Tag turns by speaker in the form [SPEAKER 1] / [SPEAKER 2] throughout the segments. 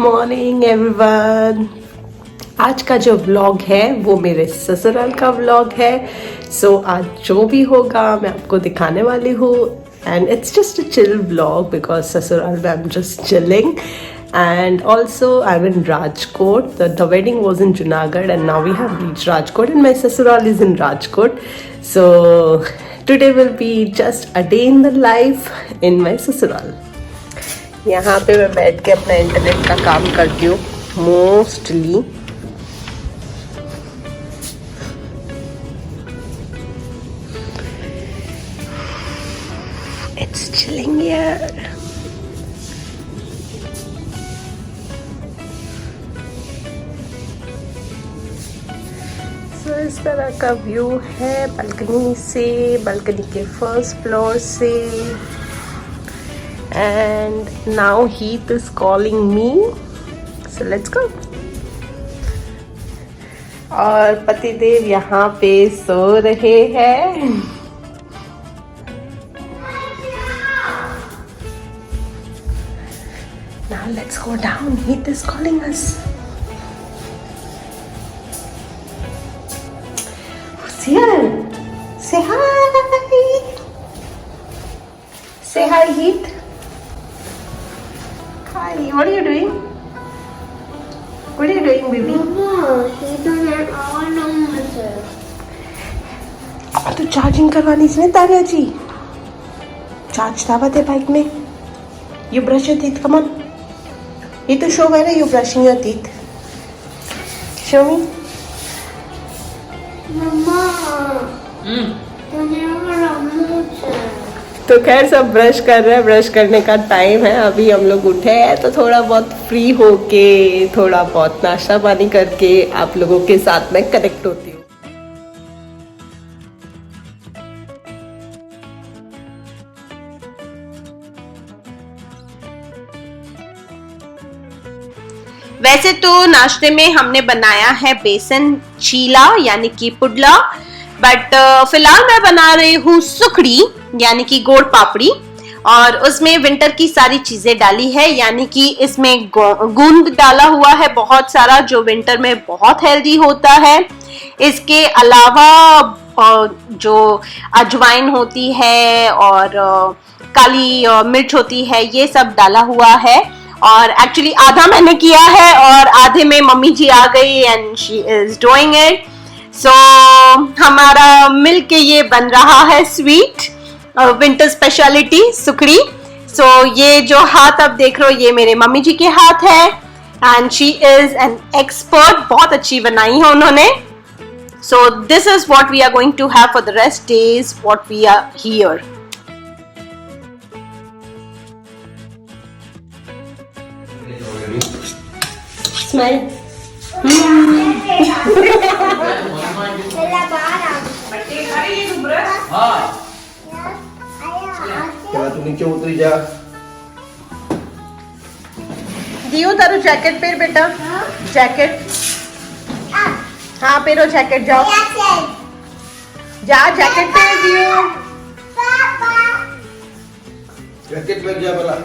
[SPEAKER 1] Morning everyone. आज का जो व्लॉग है वो मेरे ससुराल का व्लॉग है। सो आज जो भी होगा मैं आपको दिखाने वाली हूँ and it's just a chill vlog because ससुराल में I am just chilling and also I'm in Rajkot. The wedding was in Junagadh and now we have reached Rajkot and my sasural is in Rajkot. So today will be just a day in the life in my sasural. यहाँ पे मैं बैठ के अपना internet का काम करती हूँ mostly. It's chilling here. So इस तरह का व्यू है बालकनी से, बालकनी के फर्स्ट फ्लोर से। And now Heath is calling me. So let's go. और पतिदेव यहाँ पे सो रहे हैं। Now let's go down. Heath is calling us. Here. Say hi. Say hi, Heath. Hi. What are you doing? What are you doing, baby?
[SPEAKER 2] Mama, he doesn't on himself.
[SPEAKER 1] अब तो charging करवानी इसने तारिया जी। चार्ज था बात है bike में। You brush your teeth. Come on. ये तो show है ना you brushing your teeth. Show me.
[SPEAKER 2] Mama.
[SPEAKER 1] तो खैर सब ब्रश कर रहे हैं। ब्रश करने का टाइम है। अभी हम लोग उठे हैं तो थोड़ा बहुत फ्री होके थोड़ा बहुत नाश्ता पानी करके आप लोगों के साथ में कनेक्ट होती हूँ। वैसे तो नाश्ते में हमने बनाया है बेसन चीला यानी कि पुडला, बट फिलहाल मैं बना रही हूँ सुखड़ी यानी कि गोड़ पापड़ी और उसमें विंटर की सारी चीजें डाली है यानी कि इसमें गूंद डाला हुआ है बहुत सारा जो विंटर में बहुत हेल्दी होता है। इसके अलावा जो अजवाइन होती है और काली मिर्च होती है ये सब डाला हुआ है और एक्चुअली आधा मैंने किया है और आधे में मम्मी जी आ गई and she is doing it. So हमारा मिलके ये बन रहा है sweet winter speciality sukhdi. So ये जो हाथ आप देख रहे हो ये मेरे मम्मी जी के हाथ है and she is an expert, बहुत अच्छी बनाई है उन्होंने। So this is what we are going to have for the rest days what we are here. Smell.
[SPEAKER 3] तू नीचे उतरी जा।
[SPEAKER 1] दियो तारो जैकेट पहन बेटा। जैकेट हाँ पहनो जैकेट। जाओ जा जैकेट पहन दियो।
[SPEAKER 3] जैकेट पहन जा बोला।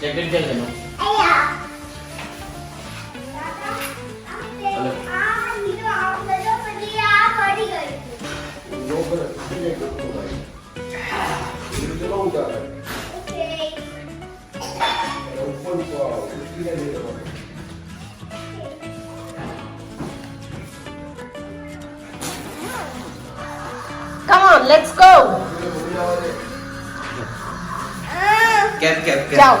[SPEAKER 4] जैकेट क्या लेना?
[SPEAKER 1] Come on, let's go.
[SPEAKER 3] Cap
[SPEAKER 1] जाओ।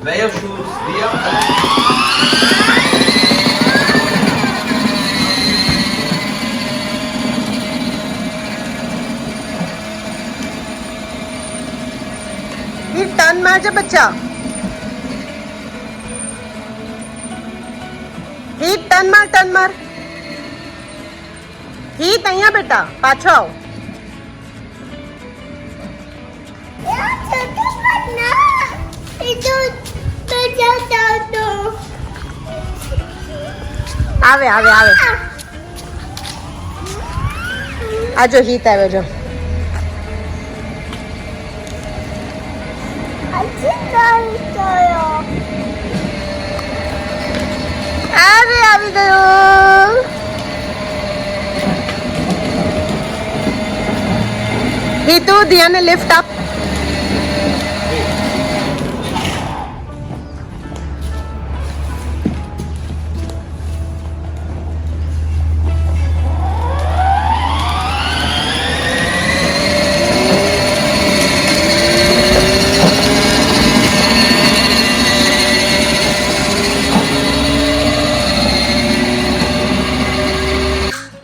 [SPEAKER 3] Wear your shoes, Ria.
[SPEAKER 1] Turn मार जा बच्चा। हीट टर्न मार टर्न मार। हीट અહીંયા बेटा पाछो आओ। आवे आवे आवे आ जो हीत आवे जो अरे अभी गयो तो दिया ने lift up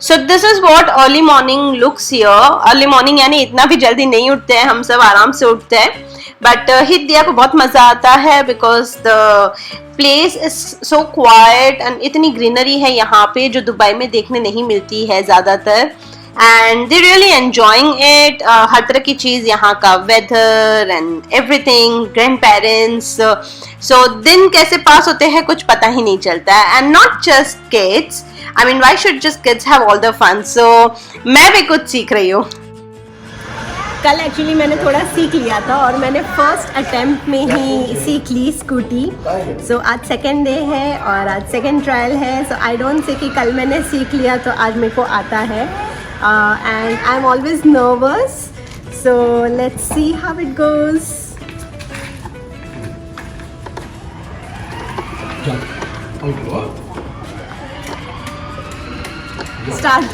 [SPEAKER 1] So this is what early morning looks here. Early morning यानी इतना भी जल्दी नहीं उठते हैं, हम सब आराम से उठते हैं. But हित दिया को बहुत मजा आता है because the place is so quiet and इतनी ग्रीनरी है यहाँ पे जो दुबई में देखने नहीं मिलती है ज़्यादातर. And they really enjoying it. हर तरह की चीज़ यहाँ का weather and everything, grandparents. So दिन कैसे पास होते हैं कुछ पता ही नहीं चलता है. And not just kids. I mean, why should just kids have all the fun? So, मैं भी कुछ सीख रही हूँ. कल एक्चुअली मैंने थोड़ा सीख लिया था और मैंने फर्स्ट अटेम्प्ट में ही सीख ली स्कूटी. सो आज सेकेंड डे है और आज सेकेंड ट्रायल है. सो आई डोंट से कि कल मैंने सीख लिया तो आज मेरे को आता है. And I am always nervous. So let's see how it goes. Start.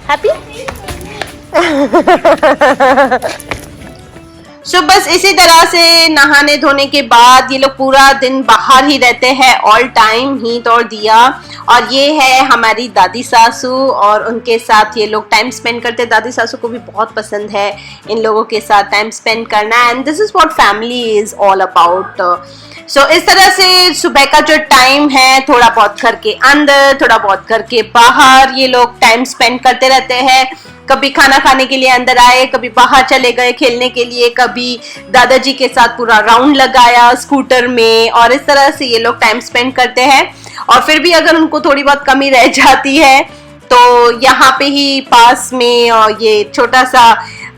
[SPEAKER 1] Happy. So बस इसी तरह से नहाने धोने के बाद ये लोग पूरा दिन बाहर ही रहते हैं ऑल टाइम. हीत और दिया और ये है हमारी दादी सासू और उनके साथ ये लोग टाइम स्पेंड करते हैं. दादी सासू को भी बहुत पसंद है इन लोगों के साथ टाइम स्पेंड करना. And this is what family is all about. So इस तरह से सुबह का जो टाइम है थोड़ा बहुत घर के अंदर थोड़ा बहुत घर के बाहर ये लोग टाइम स्पेंड करते रहते हैं. कभी खाना खाने के लिए अंदर आए, कभी बाहर चले गए खेलने के लिए, कभी दादाजी के साथ पूरा राउंड लगाया स्कूटर में. और इस तरह से ये लोग टाइम स्पेंड करते हैं. और फिर भी अगर उनको थोड़ी बहुत कमी रह जाती है तो यहाँ पे ही पास में ये छोटा सा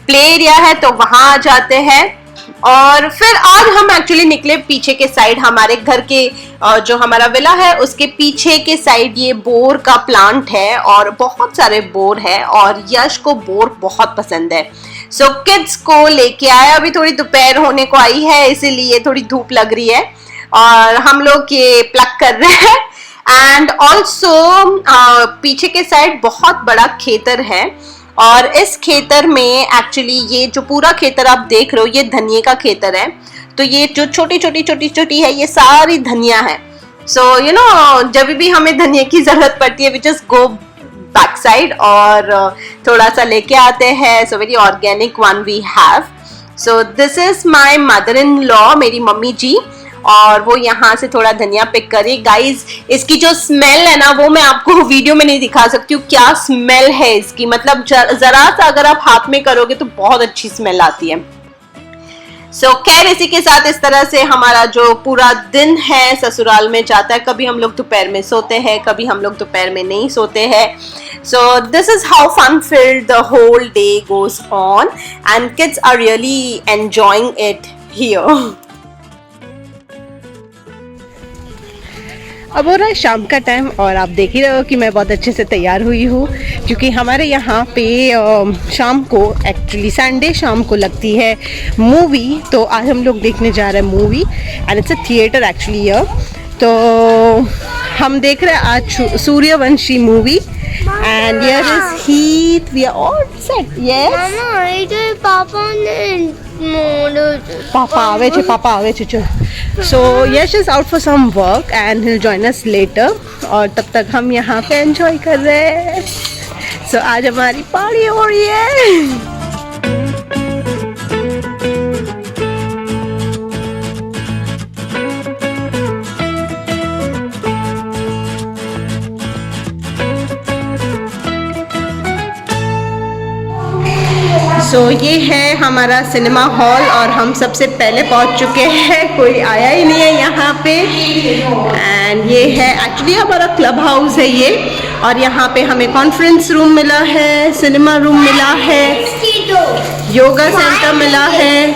[SPEAKER 1] प्ले एरिया है तो वहां आ जाते हैं. और फिर आज हम एक्चुअली निकले पीछे के साइड. हमारे घर के जो हमारा विला है उसके पीछे के साइड ये बोर का प्लांट है और बहुत सारे बोर है और यश को बोर बहुत पसंद है. सो किड्स को लेके आए. अभी थोड़ी दोपहर होने को आई है इसीलिए थोड़ी धूप लग रही है और हम लोग ये प्लग कर रहे हैं. एंड ऑल्सो पीछे के साइड बहुत बड़ा खेतर है और इस खेतर में एक्चुअली ये जो पूरा खेतर आप देख रहे हो ये धनिया का खेतर है. तो ये जो छोटी छोटी है ये सारी धनिया है. सो यू नो जब भी हमें धनिया की जरूरत पड़ती है we just go back side और थोड़ा सा लेके आते हैं. So very organic one we have. So this is my mother in law, मेरी मम्मी जी, और वो यहाँ से थोड़ा धनिया पिक करे. गाइज इसकी जो स्मेल है ना वो मैं आपको वीडियो में नहीं दिखा सकती हूँ. क्या स्मेल है इसकी, मतलब जरा सा अगर आप हाथ में करोगे तो बहुत अच्छी स्मेल आती है. सो खैर इसी के साथ इस तरह से हमारा जो पूरा दिन है ससुराल में जाता है. कभी हम लोग दोपहर में सोते हैं, कभी हम लोग दोपहर में नहीं सोते हैं. So this is how fun filled the whole day goes on and kids are really enjoying it here. अब हो रहा है शाम का टाइम और आप देख ही रहे हो कि मैं बहुत अच्छे से तैयार हुई हूँ, क्योंकि हमारे यहाँ पे शाम को एक्चुअली संडे शाम को लगती है मूवी। तो आज हम लोग देखने जा रहे हैं movie and it's a theatre actually here. तो हम देख रहे हैं आज Sooryavanshi movie and here is heat, we are all set. Yes पापा आवे छे चल। So Yash is out for some work and he'll join us later और तब तक हम यहाँ पे एंजॉय कर रहे हैं। सो आज हमारी पार्टी हो रही है। सो ये है हमारा सिनेमा हॉल और हम सबसे पहले पहुंच चुके हैं, कोई आया ही नहीं है यहाँ पे। एंड ये है एक्चुअली हमारा क्लब हाउस है ये, और यहाँ पे हमें कॉन्फ्रेंस रूम मिला है, सिनेमा रूम मिला है, योगा सेंटर मिला है।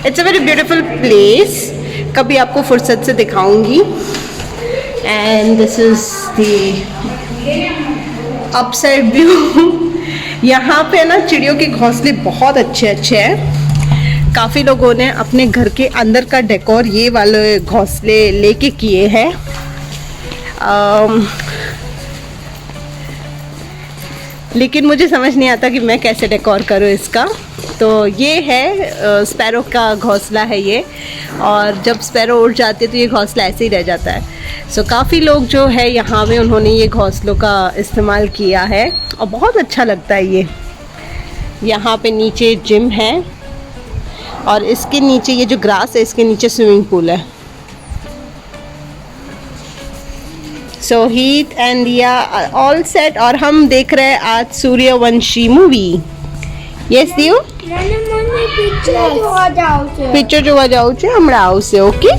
[SPEAKER 1] It's a very beautiful place, कभी आपको फुर्सत से दिखाऊंगी। And this is the upside view. यहाँ पे ना चिड़ियों के घोंसले बहुत अच्छे अच्छे हैं। काफ़ी लोगों ने अपने घर के अंदर का डेकोर ये वाले घोंसले लेके किए हैं। लेकिन मुझे समझ नहीं आता कि मैं कैसे डेकोर करूँ इसका। तो ये है स्पैरो का घोंसला है ये, और जब स्पैरो उड़ जाते तो ये घोंसला ऐसे ही रह जाता है। सो काफ़ी लोग जो है यहाँ में उन्होंने ये घोंसलों का इस्तेमाल किया है और बहुत अच्छा लगता है ये। यहाँ पे नीचे जिम है और इसके नीचे ये जो ग्रास है इसके नीचे स्विमिंग पूल है। सो हीट एंड दिया ऑल सेट और हम देख रहे हैं आज सूर्यवंशी मूवी। यस दियो पिक्चर જોવા જાઉં છે હમણાં આવશે। ઓકે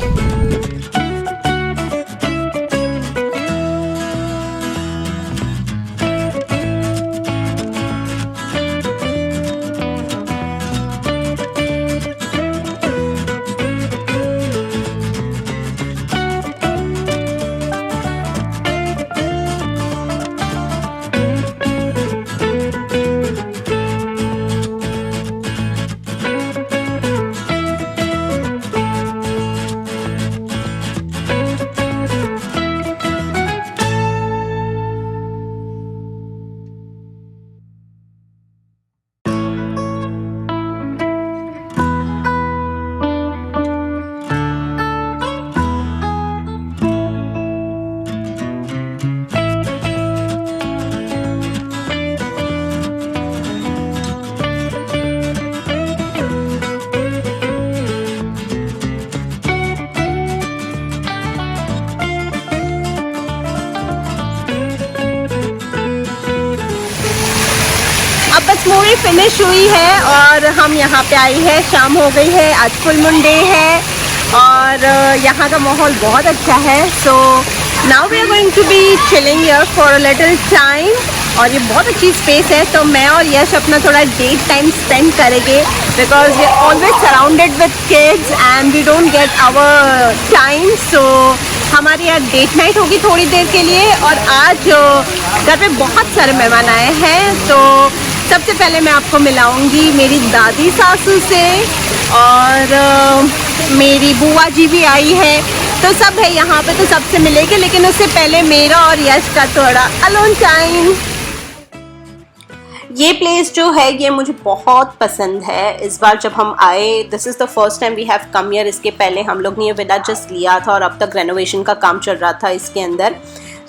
[SPEAKER 1] बस मूवी फिनिश हुई है और हम यहाँ पे आई है, शाम हो गई है, आज फुल मून डे है और यहाँ का माहौल बहुत अच्छा है। So now we are going to be chilling here for a little time. और ये बहुत अच्छी स्पेस है, तो मैं और यश अपना थोड़ा डेट टाइम स्पेंड करेंगे because we are always surrounded with kids and we don't get our time. So हमारी यहाँ डेट नाइट होगी थोड़ी देर के लिए। और आज घर पे बहुत सारे मेहमान आए हैं, तो सबसे पहले मैं आपको मिलाऊंगी मेरी दादी सासू से और मेरी बुआ जी भी आई है, तो सब है यहाँ पे, तो सबसे मिलेंगे। लेकिन उससे पहले मेरा और यश का थोड़ा अलोन टाइम। ये प्लेस जो है ये मुझे बहुत पसंद है। इस बार जब हम आए, this is the first time we have come here. इसके पहले हम लोग ने ये विला जस्ट लिया था और अब तक रेनोवेशन का काम चल रहा था इसके अंदर।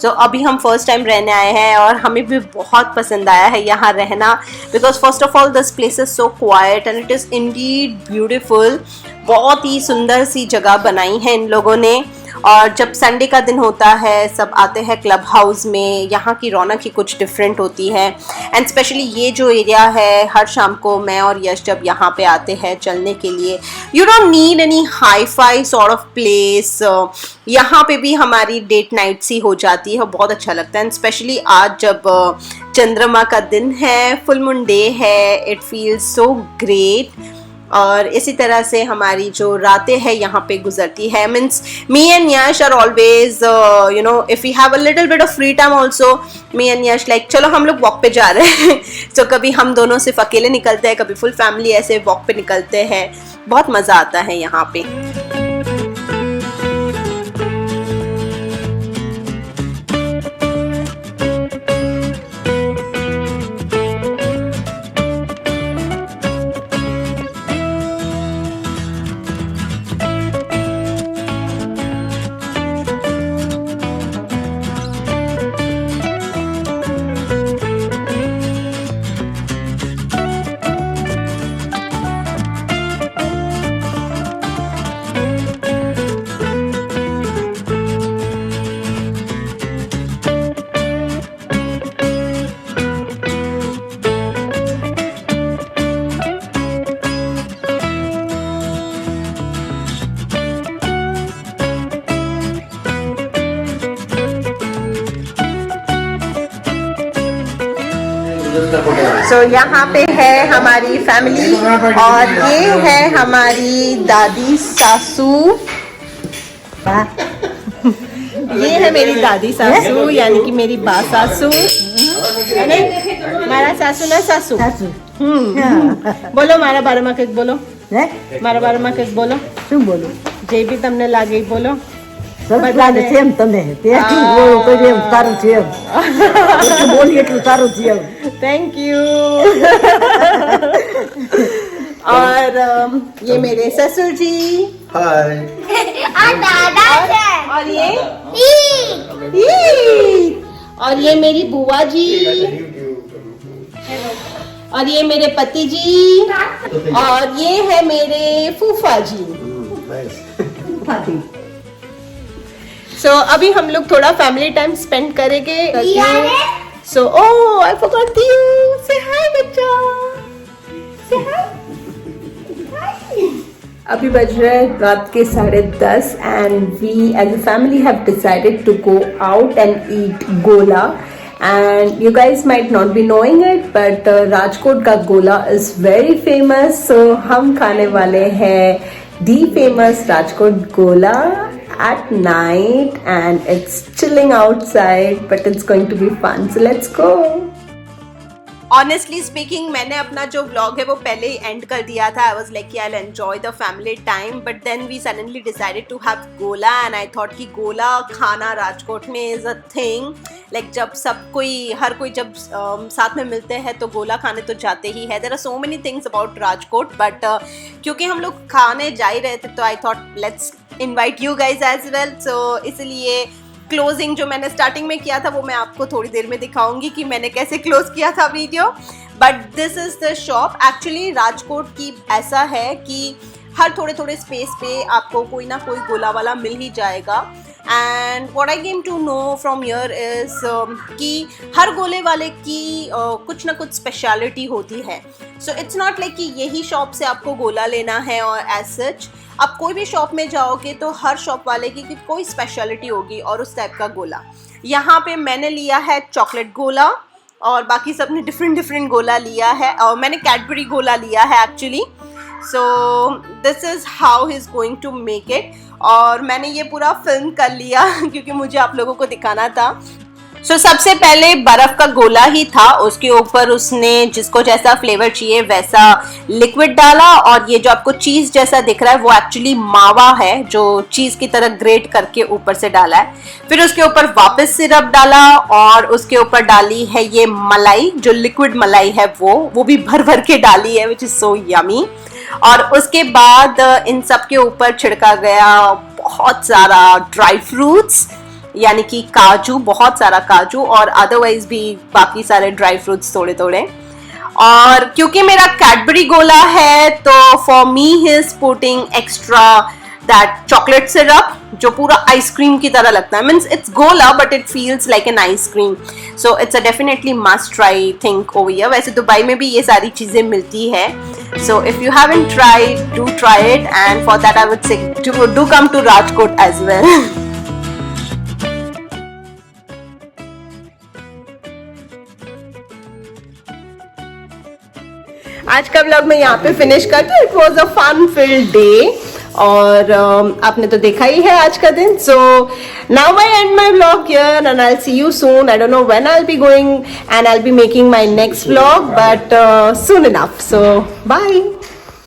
[SPEAKER 1] सो अभी हम फर्स्ट टाइम रहने आए हैं और हमें भी बहुत पसंद आया है यहाँ रहना, because first of all this place is so quiet and it is Indeed beautiful. बहुत ही सुंदर सी जगह बनाई है इन लोगों ने। और जब संडे का दिन होता है सब आते हैं क्लब हाउस में, यहाँ की रौनक ही कुछ डिफरेंट होती है। एंड स्पेशली ये जो एरिया है, हर शाम को मैं और यश जब यहाँ पे आते हैं चलने के लिए, you don't need any hi fi sort of place. यहाँ पे भी हमारी डेट नाइट सी हो जाती है, बहुत अच्छा लगता है। एंड स्पेशली आज जब चंद्रमा का दिन है, फुल मून डे है, इट फील्स सो ग्रेट। और इसी तरह से हमारी जो रातें हैं यहाँ पे गुजरती है. Means me and Yash are always you know if you have a little bit of free time also, me and Yash like चलो हम लोग वॉक पे जा रहे हैं. तो कभी हम दोनों सिर्फ अकेले निकलते हैं, कभी फुल फैमिली ऐसे वॉक पे निकलते हैं. बहुत मज़ा आता है यहाँ पे. सो यहाँ पे है हमारी फैमिली और ये है हमारी दादी सासू. ये है मेरी दादी सासू यानी कि मेरी बा सासू. मारा सासू ना सासू. बोलो मारा बारे में કંઈક બોલો. મારા બારેમાં કંઈક બોલો.
[SPEAKER 5] શું બોલું?
[SPEAKER 1] જે બી તમને લાગે એ બોલો.
[SPEAKER 5] સરસ લાગે છે એમ તમે ત્યાંથી બોલો કરી એમ સારું છે એમ એટલું બોલી એટલું સારું છે એમ.
[SPEAKER 1] Thank you. और ये मेरे ससुर जी.
[SPEAKER 3] हाय.
[SPEAKER 1] और ये और ये मेरी बुआ जी. और ये मेरे पति जी. और ये है मेरे फूफा जी. सो अभी हम लोग थोड़ा फैमिली टाइम स्पेंड करेंगे. सो ओह आई फॉरगॉट यू. से हाय बच्चा. से हाय. अभी बज रहे हैं रात के 10:30 and we as a family have decided to go out and eat gola. And you guys might not be knowing it, but Rajkot का गोला is very famous. So हम खाने वाले हैं the famous राजकोट गोला at night, and it's chilling outside, but it's going to be fun. So let's go. Honestly speaking, मैंने अपना जो vlog है वो पहले ही end कर दिया था. I was like, yeah, I'll enjoy the family time, but then we suddenly decided to have गोला, and I thought कि गोला खाना राजकोट में is a thing. Like जब सब कोई हर कोई जब साथ में मिलते हैं तो गोला खाने तो जाते ही है. There are so many things about Rajkot, but क्योंकि हम लोग खाने जा ही रहे थे तो I thought let's invite you guys as well. So इसलिए क्लोजिंग जो मैंने स्टार्टिंग में किया था वो मैं आपको थोड़ी देर में दिखाऊंगी कि मैंने कैसे क्लोज किया था video. But this is the shop. Actually Rajkot की ऐसा है कि हर थोड़े थोड़े स्पेस पे आपको कोई ना कोई गोला वाला मिल ही जाएगा. And what I came to know from here is कि हर गोले वाले की कुछ ना कुछ स्पेशलिटी होती है. सो इट्स नॉट लाइक कि यही शॉप से आपको गोला लेना है और एज सच आप कोई भी शॉप में जाओगे तो हर शॉप वाले की कोई स्पेशलिटी होगी और उस टाइप का गोला. यहाँ पे मैंने लिया है चॉकलेट गोला और बाकी सब ने डिफरेंट गोला लिया है. और मैंने कैडबरी गोला लिया है actually. So this is how he is going to make it. और मैंने ये पूरा फिल्म कर लिया क्योंकि मुझे आप लोगों को दिखाना था. सो सबसे पहले बर्फ़ का गोला ही था, उसके ऊपर उसने जिसको जैसा फ्लेवर चाहिए वैसा लिक्विड डाला. और ये जो आपको चीज़ जैसा दिख रहा है वो एक्चुअली मावा है जो चीज़ की तरह ग्रेट करके ऊपर से डाला है. फिर उसके ऊपर वापस सिरप डाला और उसके ऊपर डाली है ये मलाई, जो लिक्विड मलाई है वो भी भर भर के डाली है, विच इज़ सो यमी. और उसके बाद इन सब के ऊपर छिड़का गया बहुत सारा ड्राई फ्रूट्स यानी कि काजू, बहुत सारा काजू और अदरवाइज भी बाकी सारे ड्राई फ्रूट्स थोड़े थोड़े. और क्योंकि मेरा कैडबरी गोला है तो for me he is putting extra that chocolate syrup जो पूरा आइसक्रीम की तरह लगता है. Means it's gola but it feels like an ice cream. So it's a definitely must try thing over here. वैसे दुबई में भी ये सारी चीज़ें मिलती है. So if you haven't tried do try it and for that I would say do come to Rajkot as well. आज का व्लॉग मैं यहाँ पे फिनिश करती हूँ. It was a fun filled day और आपने तो देखा ही है आज का दिन. So now I end my vlog here and I will see you soon. I don't know when I will be going and I will be making my next vlog but soon enough. So bye.